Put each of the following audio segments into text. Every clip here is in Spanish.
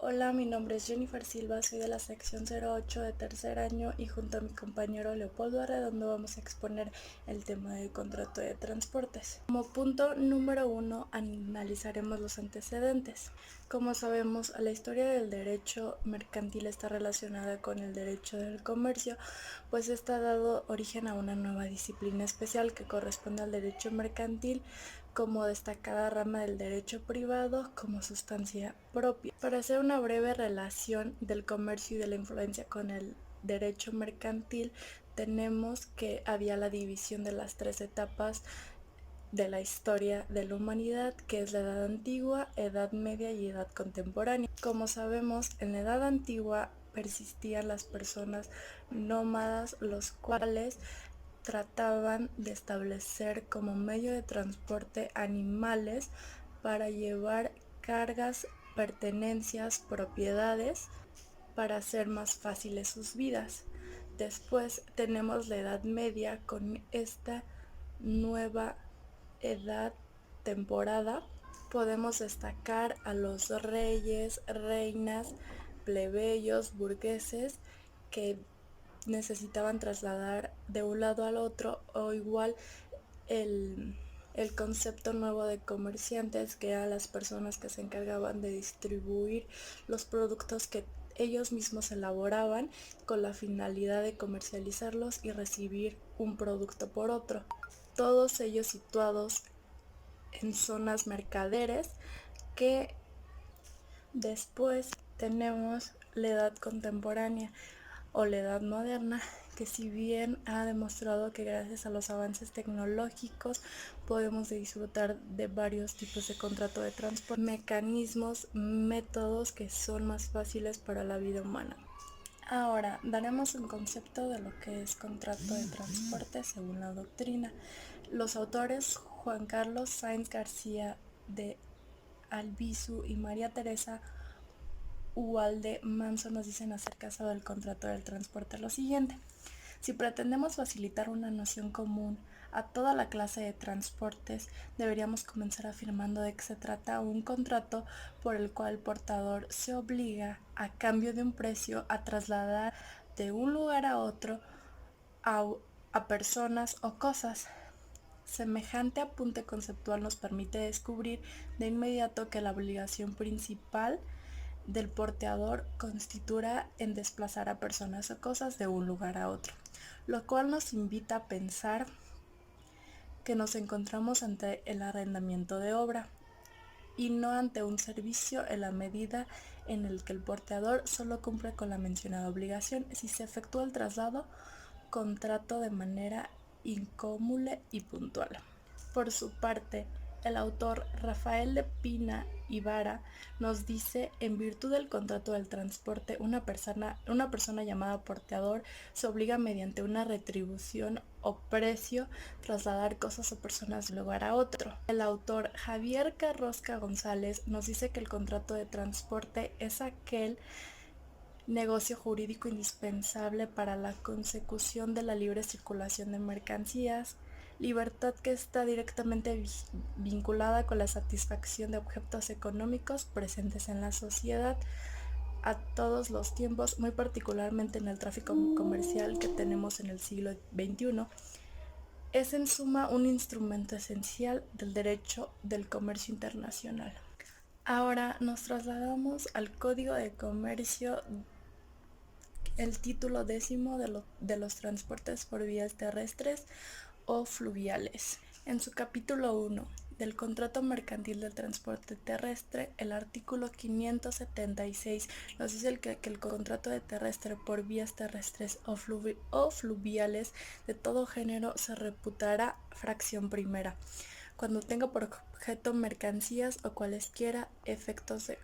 Hola, mi nombre es Jennifer Silva, soy de la sección 08 de tercer año y junto a mi compañero Leopoldo Arredondo vamos a exponer el tema del contrato de transportes. Como punto número 1 analizaremos los antecedentes. Como sabemos, la historia del derecho mercantil está relacionada con el derecho del comercio, pues está dado origen a una nueva disciplina especial que corresponde al derecho mercantil como destacada rama del derecho privado como sustancia propia. Para hacer una breve relación del comercio y de la influencia con el derecho mercantil, tenemos que había la división de las tres etapas de la historia de la humanidad, que es la Edad Antigua, Edad Media y Edad Contemporánea. Como sabemos, en la Edad Antigua persistían las personas nómadas, los cuales trataban de establecer como medio de transporte animales para llevar cargas, pertenencias, propiedades para hacer más fáciles sus vidas. Después tenemos la Edad Media con esta nueva edad temporada. Podemos destacar a los reyes, reinas, plebeyos, burgueses que necesitaban trasladar de un lado al otro, o igual el, el concepto nuevo de comerciantes, que eran las personas que se encargaban de distribuir los productos que ellos mismos elaboraban con la finalidad de comercializarlos y recibir un producto por otro. Todos ellos situados en zonas mercaderes. Que después tenemos la edad contemporánea o la edad moderna, que si bien ha demostrado que gracias a los avances tecnológicos podemos disfrutar de varios tipos de contrato de transporte, mecanismos, métodos que son más fáciles para la vida humana. Ahora daremos un concepto de lo que es contrato de transporte según la doctrina. Los autores Juan Carlos Sainz García de Albizu y María Teresa Ugalde Manso nos dicen acerca del contrato del transporte lo siguiente: si pretendemos facilitar una noción común a toda la clase de transportes, deberíamos comenzar afirmando de que se trata de un contrato por el cual el portador se obliga, a cambio de un precio, a trasladar de un lugar a otro a, a personas o cosas. Semejante apunte conceptual nos permite descubrir de inmediato que la obligación principal del porteador constituirá en desplazar a personas o cosas de un lugar a otro, lo cual nos invita a pensar que nos encontramos ante el arrendamiento de obra y no ante un servicio, en la medida en el que el porteador solo cumple con la mencionada obligación si se efectúa el traslado contrato de manera incómule y puntual. Por su parte, el autor Rafael de Pina y Vara nos dice: en virtud del contrato del transporte, una persona llamada porteador se obliga mediante una retribución o precio trasladar cosas o personas de un lugar a otro. El autor Javier Carrosca González nos dice que el contrato de transporte es aquel negocio jurídico indispensable para la consecución de la libre circulación de mercancías, libertad que está directamente vinculada con la satisfacción de objetos económicos presentes en la sociedad a todos los tiempos, muy particularmente en el tráfico comercial que tenemos en el siglo XXI. Es en suma un instrumento esencial del derecho del comercio internacional. Ahora nos trasladamos al Código de Comercio, el título 10 de los transportes por vías terrestres o fluviales. En su capítulo 1 del contrato mercantil del transporte terrestre, el artículo 576 nos dice que el contrato de terrestre por vías terrestres o fluviales de todo género se reputará fracción primera cuando tenga por objeto mercancías o cualesquiera efectos de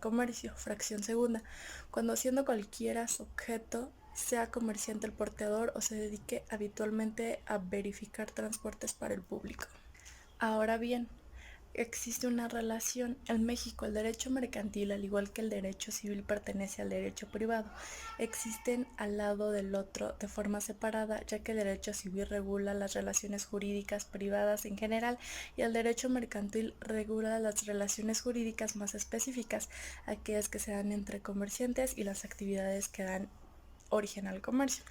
comercio. Fracción segunda, cuando siendo cualquiera su objeto sea comerciante el porteador o se dedique habitualmente a verificar transportes para el público. Ahora bien, existe una relación. En México el derecho mercantil, al igual que el derecho civil, pertenece al derecho privado. Existen al lado del otro de forma separada, ya que el derecho civil regula las relaciones jurídicas privadas en general y el derecho mercantil regula las relaciones jurídicas más específicas, aquellas que se dan entre comerciantes y las actividades que dan origen al comercio.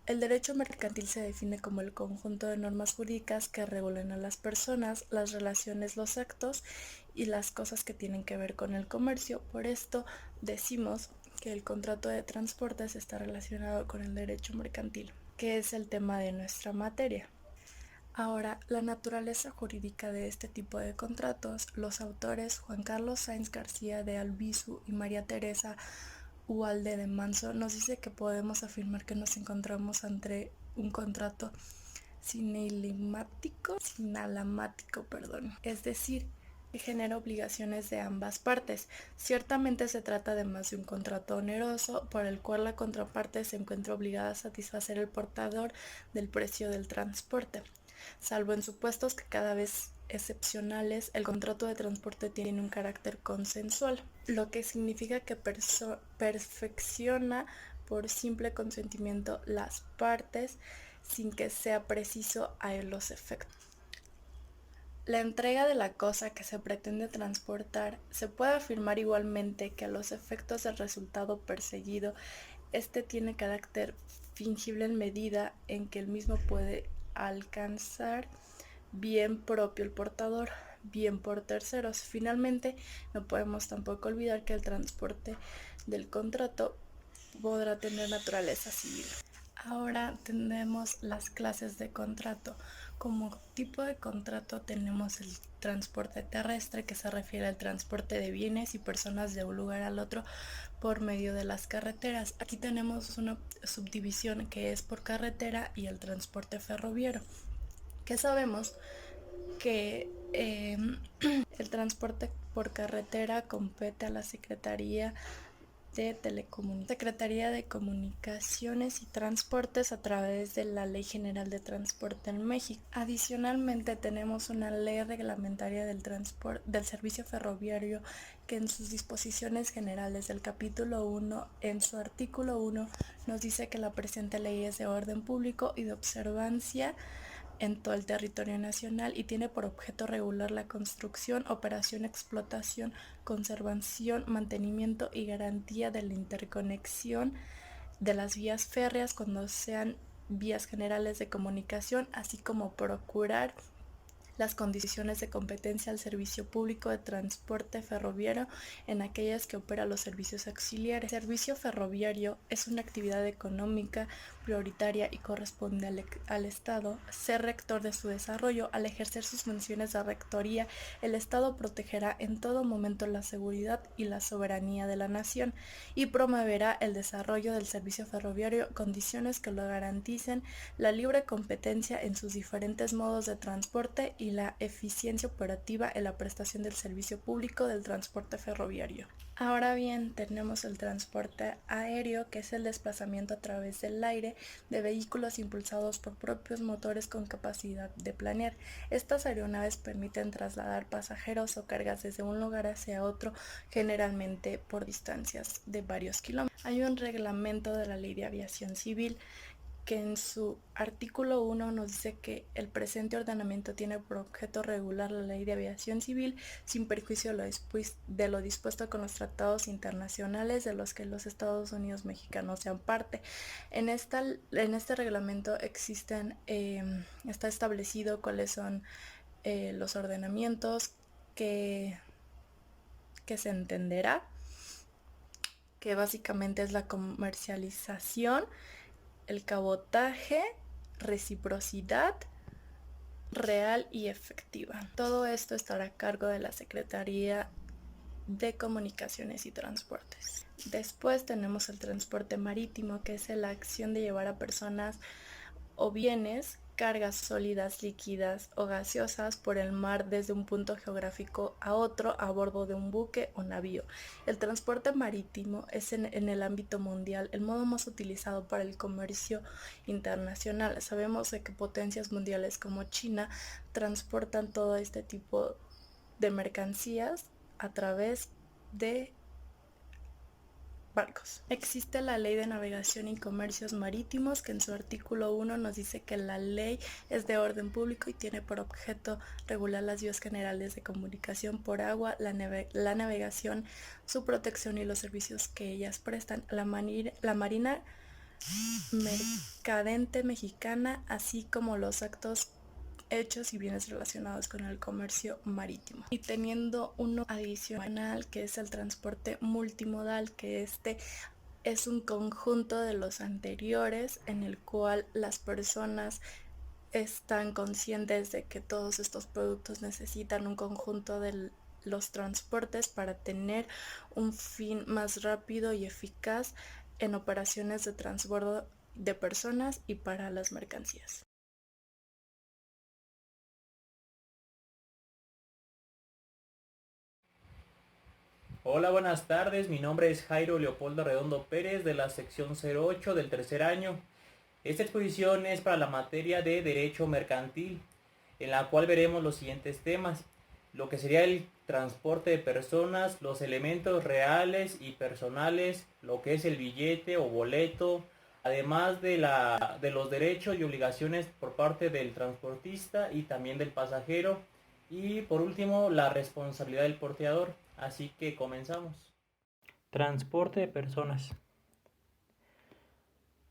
El derecho mercantil se define como el conjunto de normas jurídicas que regulan a las personas, las relaciones, los actos y las cosas que tienen que ver con el comercio. Por esto decimos que el contrato de transportes está relacionado con el derecho mercantil, que es el tema de nuestra materia. Ahora, la naturaleza jurídica de este tipo de contratos, los autores Juan Carlos Sáenz García de Albizu y María Teresa Uhalde de Manso nos dice que podemos afirmar que nos encontramos ante un contrato sinalamático, es decir, que genera obligaciones de ambas partes. Ciertamente se trata de más de un contrato oneroso por el cual la contraparte se encuentra obligada a satisfacer el portador del precio del transporte. Salvo en supuestos que cada vez excepcionales, el contrato de transporte tiene un carácter consensual, lo que significa que perfecciona por simple consentimiento las partes sin que sea preciso a los efectos. La entrega de la cosa que se pretende transportar se puede afirmar igualmente que a los efectos del resultado perseguido, este tiene carácter fingible en medida en que el mismo puede alcanzar bien propio el portador, bien por terceros. Finalmente, no podemos tampoco olvidar que el transporte del contrato podrá tener naturaleza civil. Ahora tenemos las clases de contrato. Como tipo de contrato tenemos el transporte terrestre, que se refiere al transporte de bienes y personas de un lugar al otro por medio de las carreteras. Aquí tenemos una subdivisión que es por carretera y el transporte ferroviario, que sabemos que el transporte por carretera compete a la Secretaría de Comunicaciones y Transportes a través de la Ley General de Transporte en México. Adicionalmente tenemos una ley reglamentaria del servicio ferroviario que en sus disposiciones generales del capítulo 1, en su artículo 1, nos dice que la presente ley es de orden público y de observancia en todo el territorio nacional y tiene por objeto regular la construcción, operación, explotación, conservación, mantenimiento y garantía de la interconexión de las vías férreas cuando sean vías generales de comunicación, así como procurar las condiciones de competencia al servicio público de transporte ferroviario en aquellas que opera los servicios auxiliares. El servicio ferroviario es una actividad económica prioritaria y corresponde al Estado ser rector de su desarrollo. Al ejercer sus funciones de rectoría, el Estado protegerá en todo momento la seguridad y la soberanía de la nación y promoverá el desarrollo del servicio ferroviario, condiciones que lo garanticen la libre competencia en sus diferentes modos de transporte y la eficiencia operativa en la prestación del servicio público del transporte ferroviario. Ahora bien, tenemos el transporte aéreo, que es el desplazamiento a través del aire de vehículos impulsados por propios motores con capacidad de planear. Estas aeronaves permiten trasladar pasajeros o cargas desde un lugar hacia otro, generalmente por distancias de varios kilómetros. Hay un reglamento de la Ley de Aviación Civil que en su artículo 1 nos dice que el presente ordenamiento tiene por objeto regular la Ley de Aviación Civil sin perjuicio de lo dispuesto con los tratados internacionales de los que los Estados Unidos mexicanos sean parte. En este reglamento está establecido cuáles son los ordenamientos que se entenderá, que básicamente es la comercialización, el cabotaje, reciprocidad real y efectiva. Todo esto estará a cargo de la Secretaría de Comunicaciones y Transportes. Después tenemos el transporte marítimo, que es la acción de llevar a personas o bienes, cargas sólidas, líquidas o gaseosas por el mar desde un punto geográfico a otro a bordo de un buque o navío. El transporte marítimo es en el ámbito mundial el modo más utilizado para el comercio internacional. Sabemos de que potencias mundiales como China transportan todo este tipo de mercancías a través de barcos. Existe la Ley de Navegación y Comercios Marítimos, que en su artículo 1 nos dice que la ley es de orden público y tiene por objeto regular las vías generales de comunicación por agua, la navegación, su protección y los servicios que ellas prestan. La Marina Mercadante Mexicana, así como los actos, hechos y bienes relacionados con el comercio marítimo. Y teniendo uno adicional, que es el transporte multimodal, que es un conjunto de los anteriores en el cual las personas están conscientes de que todos estos productos necesitan un conjunto de los transportes para tener un fin más rápido y eficaz en operaciones de transbordo de personas y para las mercancías. Hola, buenas tardes. Mi nombre es Jairo Leopoldo Redondo Pérez de la sección 08 del tercer año. Esta exposición es para la materia de Derecho Mercantil, en la cual veremos los siguientes temas: lo que sería el transporte de personas, los elementos reales y personales, lo que es el billete o boleto, además de los derechos y obligaciones por parte del transportista y también del pasajero, y por último la responsabilidad del porteador. Así que comenzamos. Transporte de personas.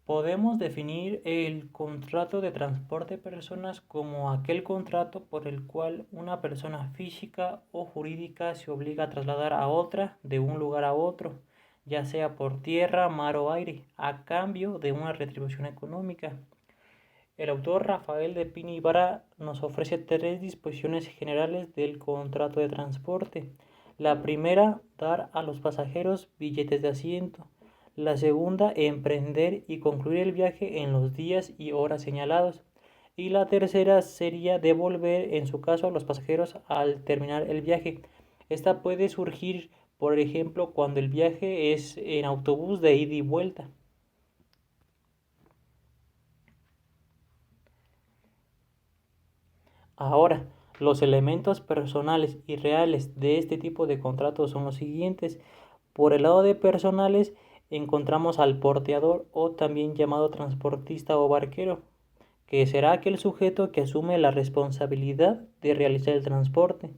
Podemos definir el contrato de transporte de personas como aquel contrato por el cual una persona física o jurídica se obliga a trasladar a otra de un lugar a otro, ya sea por tierra, mar o aire, a cambio de una retribución económica. El autor Rafael de Pina Ibarra nos ofrece tres disposiciones generales del contrato de transporte. La primera, dar a los pasajeros billetes de asiento. La segunda, emprender y concluir el viaje en los días y horas señalados. Y la tercera sería devolver, en su caso, a los pasajeros al terminar el viaje. Esta puede surgir, por ejemplo, cuando el viaje es en autobús de ida y vuelta. Ahora, los elementos personales y reales de este tipo de contratos son los siguientes. Por el lado de personales encontramos al porteador, o también llamado transportista o barquero, que será aquel sujeto que asume la responsabilidad de realizar el transporte.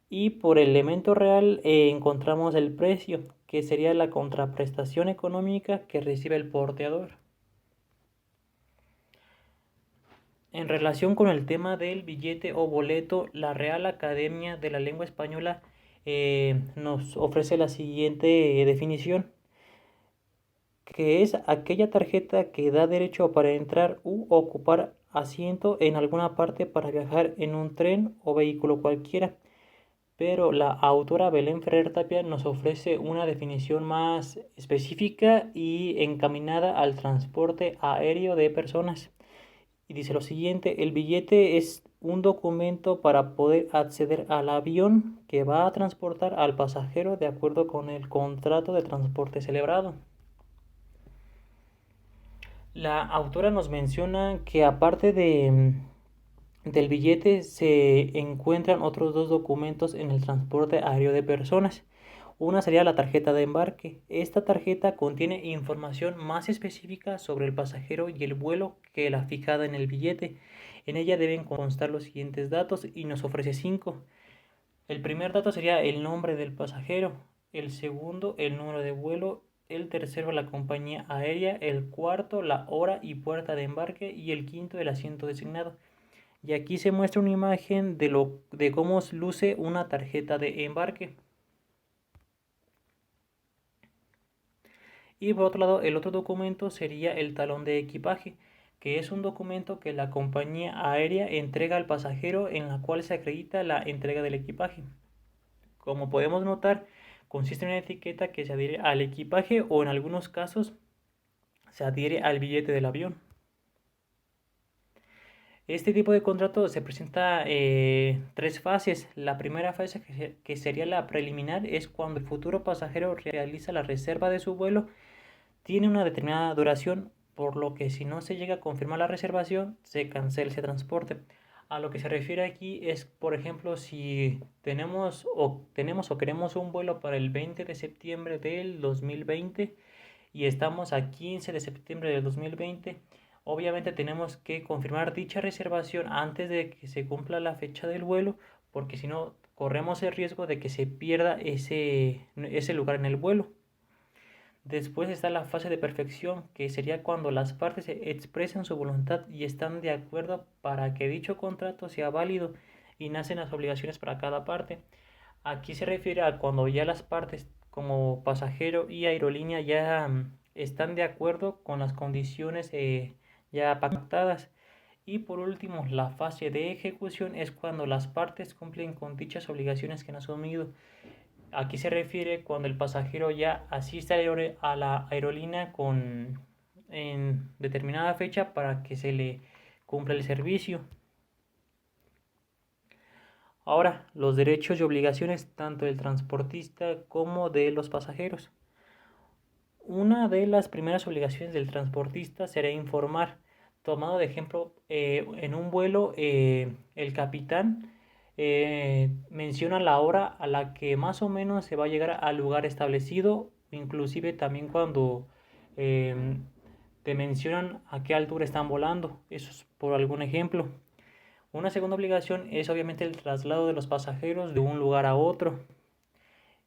Y por el elemento real encontramos el precio, que sería la contraprestación económica que recibe el porteador. En relación con el tema del billete o boleto, la Real Academia de la Lengua Española nos ofrece la siguiente definición, que es aquella tarjeta que da derecho para entrar u ocupar asiento en alguna parte para viajar en un tren o vehículo cualquiera. Pero la autora Belén Ferrer Tapia nos ofrece una definición más específica y encaminada al transporte aéreo de personas. Y dice lo siguiente: el billete es un documento para poder acceder al avión que va a transportar al pasajero de acuerdo con el contrato de transporte celebrado. La autora nos menciona que aparte del billete se encuentran otros dos documentos en el transporte aéreo de personas. Una sería la tarjeta de embarque. Esta tarjeta contiene información más específica sobre el pasajero y el vuelo que la fijada en el billete. En ella deben constar los siguientes datos y nos ofrece 5. El primer dato sería el nombre del pasajero, el segundo el número de vuelo, el tercero la compañía aérea, el cuarto la hora y puerta de embarque y el quinto el asiento designado. Y aquí se muestra una imagen de cómo luce una tarjeta de embarque. Y por otro lado, el otro documento sería el talón de equipaje, que es un documento que la compañía aérea entrega al pasajero, en la cual se acredita la entrega del equipaje. Como podemos notar, consiste en una etiqueta que se adhiere al equipaje o en algunos casos se adhiere al billete del avión. Este tipo de contrato se presenta tres fases. La primera fase, que sería la preliminar, es cuando el futuro pasajero realiza la reserva de su vuelo. Tiene una determinada duración, por lo que si no se llega a confirmar la reservación, se cancela ese transporte. A lo que se refiere aquí es, por ejemplo, si tenemos o queremos un vuelo para el 20 de septiembre del 2020 y estamos a 15 de septiembre del 2020, obviamente tenemos que confirmar dicha reservación antes de que se cumpla la fecha del vuelo, porque si no corremos el riesgo de que se pierda ese lugar en el vuelo. Después está la fase de perfección, que sería cuando las partes expresan su voluntad y están de acuerdo para que dicho contrato sea válido y nacen las obligaciones para cada parte. Aquí se refiere a cuando ya las partes como pasajero y aerolínea ya están de acuerdo con las condiciones ya pactadas. Y por último, la fase de ejecución es cuando las partes cumplen con dichas obligaciones que han asumido. Aquí se refiere cuando el pasajero ya asiste a la aerolínea en determinada fecha para que se le cumpla el servicio. Ahora, los derechos y obligaciones tanto del transportista como de los pasajeros. Una de las primeras obligaciones del transportista será informar. Tomado de ejemplo, en un vuelo, el capitán menciona la hora a la que más o menos se va a llegar al lugar establecido, inclusive también cuando eh, te mencionan a qué altura están volando. Eso es por algún ejemplo. Una segunda obligación es obviamente el traslado de los pasajeros de un lugar a otro.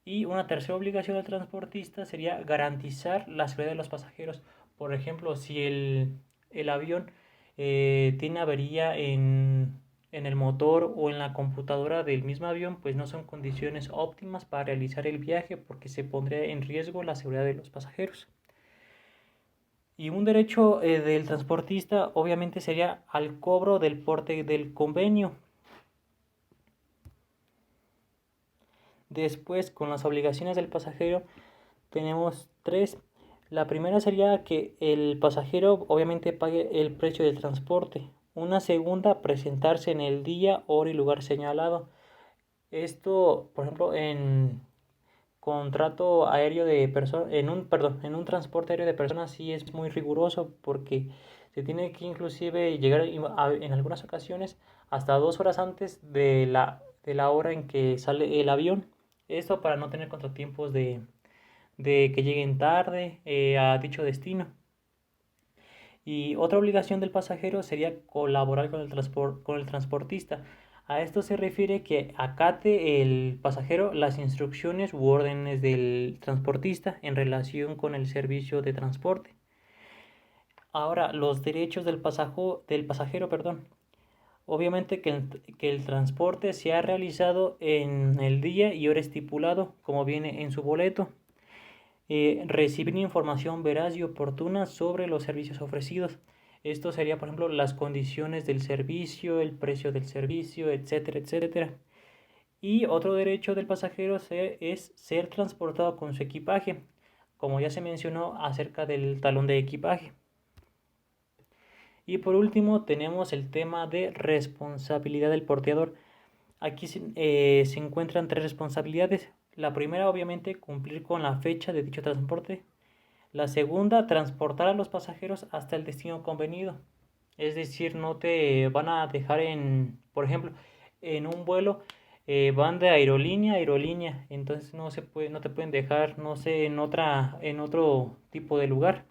Y una tercera obligación del transportista sería garantizar la seguridad de los pasajeros. Por ejemplo, si el avión tiene avería en el motor o en la computadora del mismo avión, pues no son condiciones óptimas para realizar el viaje porque se pondría en riesgo la seguridad de los pasajeros. Y un derecho del transportista obviamente sería al cobro del porte del convenio. Después, con las obligaciones del pasajero, tenemos tres. La primera sería que el pasajero obviamente pague el precio del transporte. Una segunda, presentarse en el día, hora y lugar señalado. Esto, por ejemplo, en contrato aéreo de personas, en un transporte aéreo de personas sí es muy riguroso porque se tiene que inclusive llegar en algunas ocasiones hasta 2 horas antes de la hora en que sale el avión. Esto para no tener contratiempos de que lleguen tarde a dicho destino. Y otra obligación del pasajero sería colaborar con el transportista. A esto se refiere que acate el pasajero las instrucciones u órdenes del transportista en relación con el servicio de transporte. Ahora, los derechos del pasajero, perdón. Obviamente que el transporte se ha realizado en el día y hora estipulado, como viene en su boleto. Recibir información veraz y oportuna sobre los servicios ofrecidos. Esto sería, por ejemplo, las condiciones del servicio, el precio del servicio, etcétera, etcétera. Y otro derecho del pasajero es ser transportado con su equipaje, como ya se mencionó acerca del talón de equipaje. Y por último tenemos el tema de responsabilidad del porteador. Aquí se encuentran tres responsabilidades. La primera, obviamente, cumplir con la fecha de dicho transporte. La segunda, transportar a los pasajeros hasta el destino convenido. Es decir, no te van a dejar por ejemplo, en un vuelo van de aerolínea a aerolínea, entonces no te pueden dejar, no sé, en otro tipo de lugar.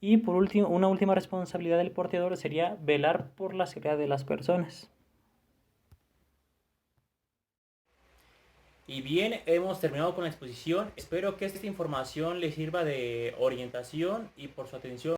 Y por último, una última responsabilidad del porteador sería velar por la seguridad de las personas. Y bien, hemos terminado con la exposición. Espero que esta información les sirva de orientación y por su atención.